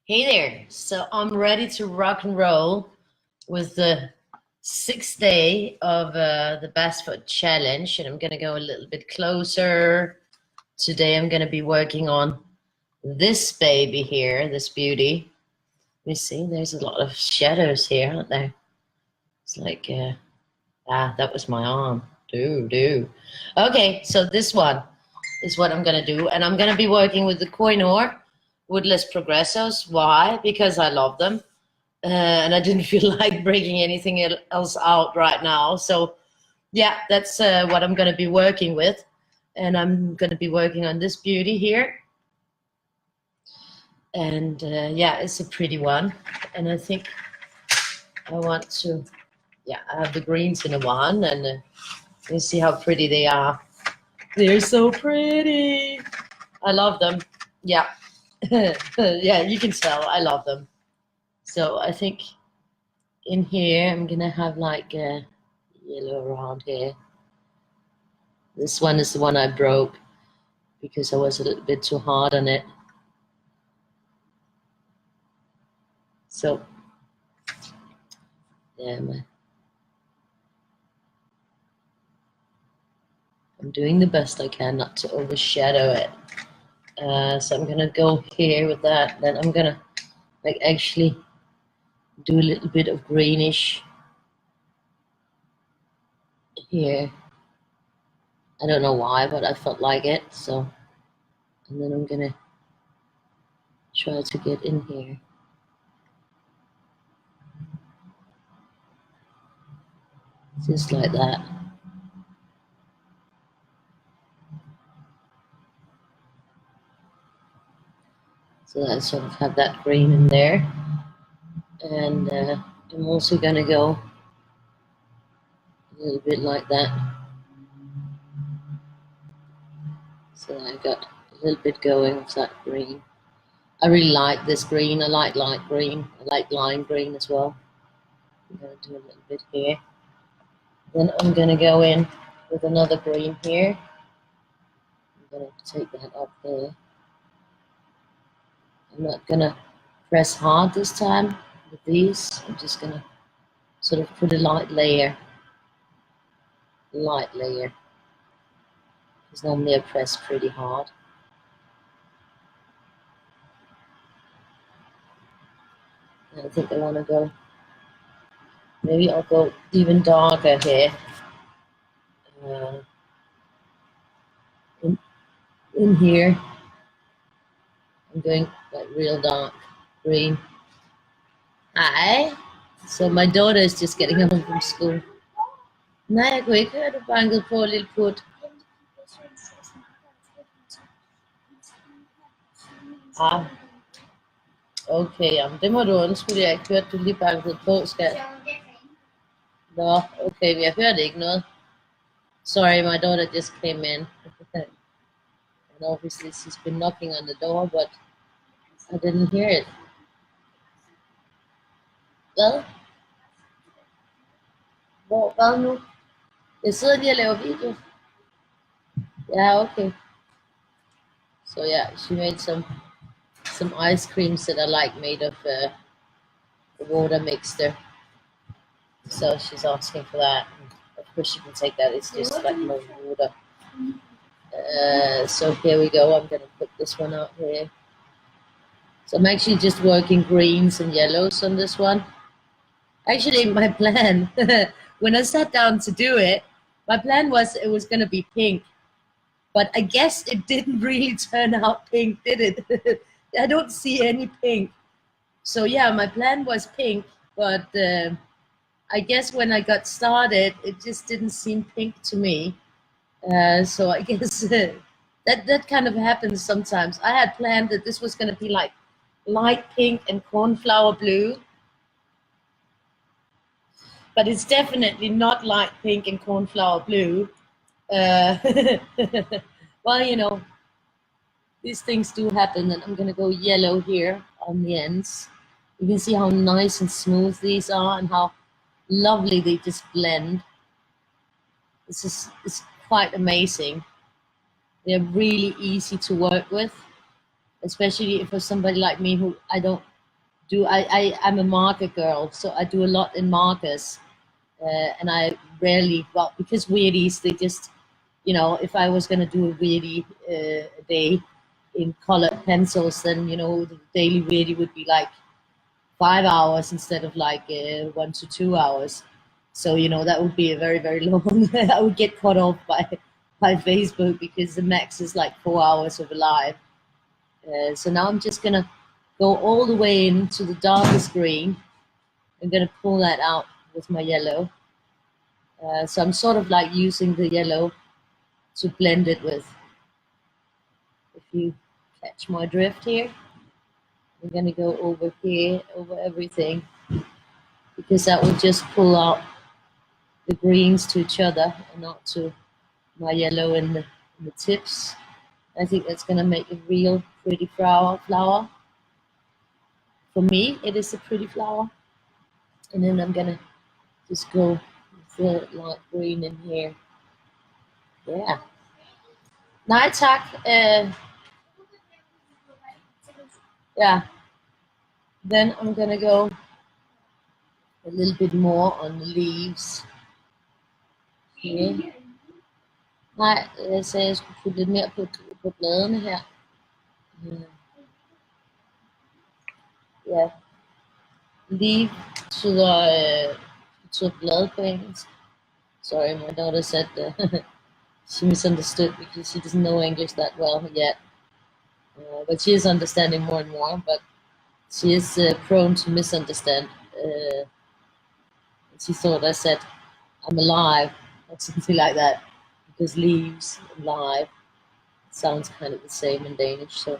Hey there. So I'm ready to rock and roll with the 6th day of the Basford challenge, and I'm going to go a little bit closer. Today I'm going to be working on this baby here, this beauty. Let me see, there's a lot of shadows here, aren't there? It's like, that was my arm. Okay, so this one is what I'm going to do, and I'm going to be working with the Koh-i-Noor woodless progressos. Why? Because I love them. And I didn't feel like breaking anything else out right now. So yeah, that's what I'm going to be working with. And I'm going to be working on this beauty here. And yeah, it's a pretty one. And I think I want to, yeah, I have the greens in a one, and you see how pretty they are. They're so pretty. I love them. Yeah. Yeah, you can tell I love them. So I think in here I'm gonna have like a yellow around here. This one is the one I broke because I was a little bit too hard on it. So yeah, I'm doing the best I can not to overshadow it. So I'm gonna go here with that. Then I'm gonna like actually do a little bit of greenish here. I don't know why, but I felt like it. So, and then I'm gonna try to get in here. Just like that. So I sort of have that green in there. And I'm also going to go a little bit like that. So I got a little bit going of that green. I really like this green. I like light green. I like lime green as well. I'm going to do a little bit here. Then I'm going to go in with another green here. I'm going to take that up there. I'm not going to press hard this time with these. I'm just going to sort of put a light layer. Because normally I press pretty hard. And I think I want to go, maybe I'll go even darker here. In here, I'm going like real dark green. Hi. So my daughter is just getting home from school. Nej, jeg kunne ikke høre, du bankede på, lille put. Ah. Okay, jamen det må du undskylde, jeg ikke hørte, du lige bankede på, skat. Nå, okay, jeg hørte ikke noget. Sorry, my daughter just came in. And obviously she's been knocking on the door, but I didn't hear it. Hvad? Hvad nu? Jeg sidder lige og laver video. Yeah, okay. So yeah, she made some ice creams that I like made of the water mixture. So she's asking for that. Of course, you can take that. It's just like more water. So here we go. I'm gonna put this one out here. So I'm actually just working greens and yellows on this one. Actually, my plan when I sat down to do it, my plan was it was gonna be pink. But I guess it didn't really turn out pink, did it? I don't see any pink. So yeah, my plan was pink, but I guess when I got started, it just didn't seem pink to me. So I guess that kind of happens sometimes. I had planned that this was going to be like light pink and cornflower blue. But it's definitely not light pink and cornflower blue. Well, you know, these things do happen, and I'm going to go yellow here on the ends. You can see how nice and smooth these are and how lovely they just blend. It's quite amazing. They're really easy to work with, especially for somebody like me who I don't I'm a marker girl, so I do a lot in markers, and I rarely, well, because weirdies, they just, if I was gonna do a weirdy a day in colored pencils, then the daily weirdy would be like 5 hours instead of like 1 to 2 hours. So that would be a very very long. I would get cut off by Facebook because the max is like 4 hours of a live. So now I'm just gonna go all the way into the darkest green. I'm gonna pull that out with my yellow. So I'm sort of like using the yellow to blend it with. If you catch my drift here, I'm gonna go over here, over everything, because that will just pull out the greens to each other and not to my yellow in the tips. I think that's gonna make a real pretty flower. For me, it is a pretty flower. And then I'm gonna just go with the light green in here. Yeah. Nej tak. Yeah. Then I'm gonna go a little bit more on the leaves. Okay. Nej, jeg sagde, jeg skulle putte lidt mere på bladene her. Yeah. Leaf to the blad på engelsk. Sorry, my daughter said she misunderstood because she doesn't know English that well yet. But she is understanding more and more, but she is prone to misunderstand. She thought I said, I'm alive, or something like that, because leaves and live sounds kind of the same in Danish. So,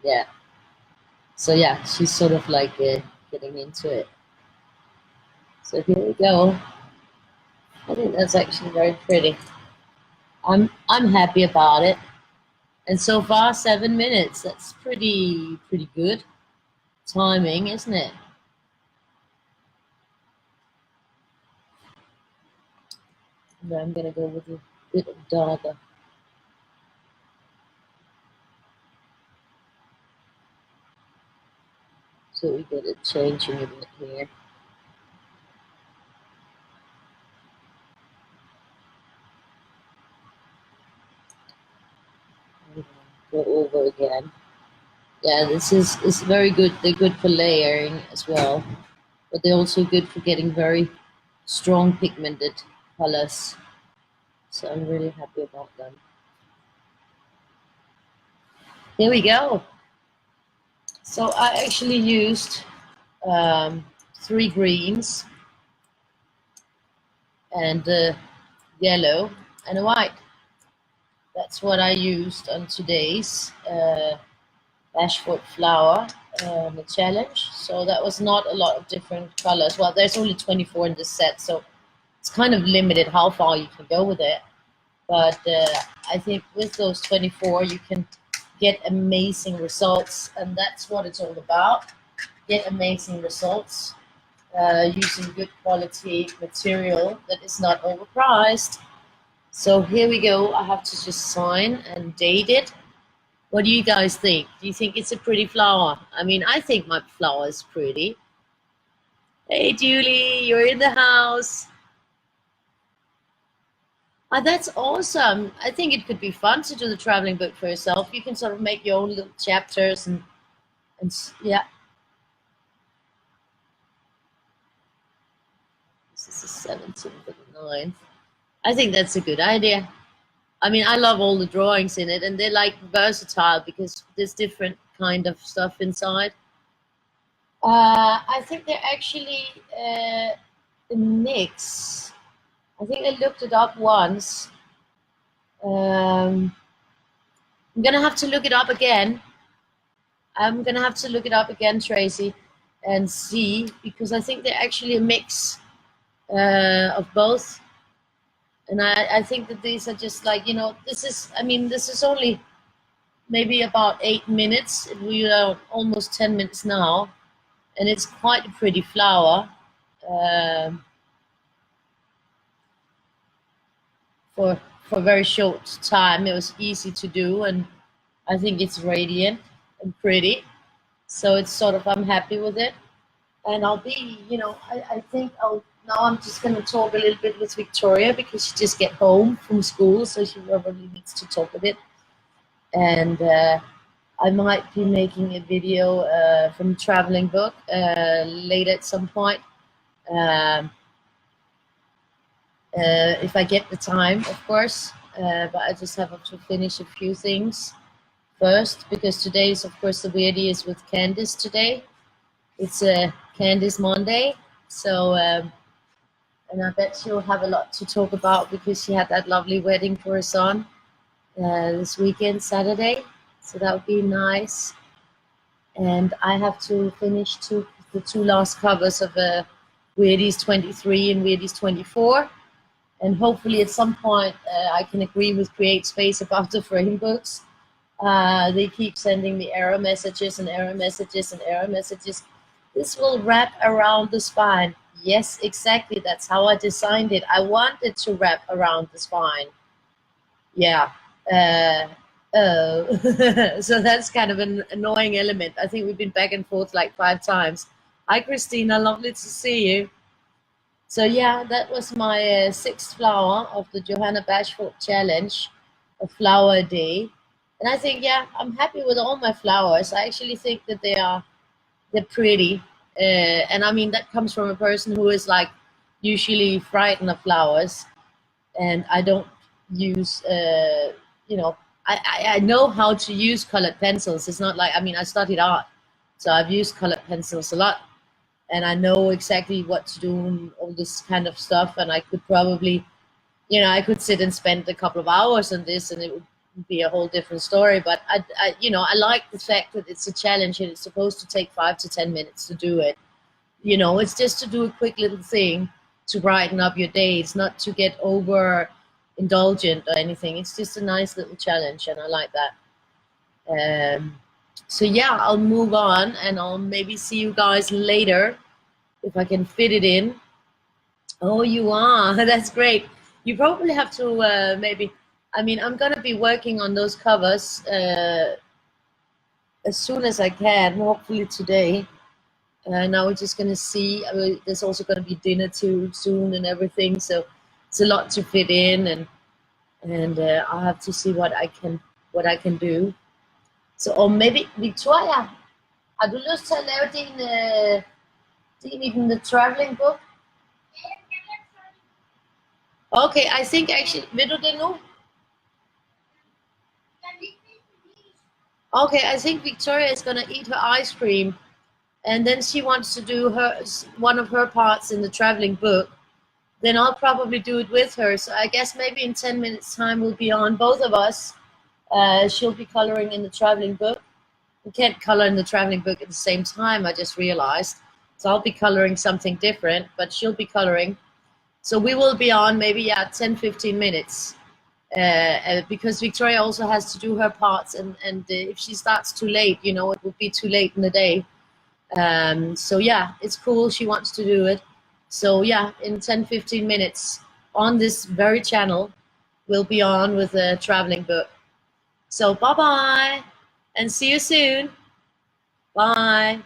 yeah. So, yeah, she's sort of like getting into it. So, here we go. I think that's actually very pretty. I'm happy about it. And so far, 7 minutes. That's pretty good timing, isn't it? And I'm gonna go with a bit of darker. So we get it changing a bit here. Go over again. Yeah, this is very good. They're good for layering as well, but they're also good for getting very strong pigmented colors. So I'm really happy about them. Here we go. So I actually used 3 greens and yellow and a white. That's what I used on today's Basford flower challenge. So that was not a lot of different colors. Well, there's only 24 in this set, so it's kind of limited how far you can go with it. But I think with those 24, you can get amazing results, and that's what it's all about. Get amazing results using good quality material that is not overpriced. So here we go. I have to just sign and date it. What do you guys think? Do you think it's a pretty flower? I mean, I think my flower is pretty. Hey, Julie, you're in the house. Oh, that's awesome. I think it could be fun to do the traveling book for yourself. You can sort of make your own little chapters and yeah. This is the 17th of the 9th. I think that's a good idea. I mean, I love all the drawings in it, and they're like versatile because there's different kind of stuff inside. I think they're actually a mix. I think I looked it up once. I'm gonna have to look it up again. I'm gonna have to look it up again, Tracy, and see, because I think they're actually a mix of both. And I think that these are just like, this is only maybe about 8 minutes. We are almost 10 minutes now, and it's quite a pretty flower. For a very short time, it was easy to do, and I think it's radiant and pretty. So it's sort of, I'm happy with it. And I'll be, I think now I'm just going to talk a little bit with Victoria because she just get home from school, so she probably needs to talk a bit. And I might be making a video from traveling book later at some point. Um, if I get the time, of course. But I just have to finish a few things first, because today is, of course, the weirdie is with Candice today. It's a Candice Monday, so and I bet she'll have a lot to talk about because she had that lovely wedding for her son this weekend, Saturday. So that would be nice. And I have to finish the two last covers of Weirdies 23 and Weirdies 24. And hopefully at some point I can agree with Create Space about the frame books. They keep sending me error messages and error messages and error messages. This will wrap around the spine. Yes, exactly. That's how I designed it. I wanted to wrap around the spine. Yeah. Oh. So that's kind of an annoying element. I think we've been back and forth like 5 times. Hi, Christina. Lovely to see you. So yeah, that was my 6th flower of the Johanna Basford challenge, a flower a day. And I think, yeah, I'm happy with all my flowers. I actually think that they're pretty. And I mean, that comes from a person who is like usually frightened of flowers. And I don't use, I know how to use colored pencils. It's not like, I mean, I studied art, so I've used colored pencils a lot. And I know exactly what to do and all this kind of stuff. And I could probably, I could sit and spend a couple of hours on this and it would be a whole different story. But I like the fact that it's a challenge and it's supposed to take 5 to 10 minutes to do it. It's just to do a quick little thing to brighten up your day. It's not to get over indulgent or anything. It's just a nice little challenge, and I like that. So yeah, I'll move on and I'll maybe see you guys later if I can fit it in. Oh, you are. That's great. You probably have to maybe, I mean, I'm going to be working on those covers as soon as I can, hopefully today. Now we're just going to see. I mean, there's also going to be dinner too soon and everything. So it's a lot to fit in, and I'll have to see what I can do. Så og maybe Victoria, har du lyst til at lave din i den traveling book? Okay, I think actually, vil du det nu? Okay, I think Victoria is gonna eat her ice cream, and then she wants to do one of her parts in the traveling book. Then I'll probably do it with her. So I guess maybe in 10 minutes time we'll be on, both of us. She'll be coloring in the traveling book. We can't color in the traveling book at the same time, I just realized. So I'll be coloring something different, but she'll be coloring. So we will be on maybe 10, 15 minutes. Because Victoria also has to do her parts, and if she starts too late, it will be too late in the day. So yeah, it's cool. She wants to do it. So yeah, in 10, 15 minutes on this very channel, we'll be on with a traveling book. So bye-bye and see you soon. Bye.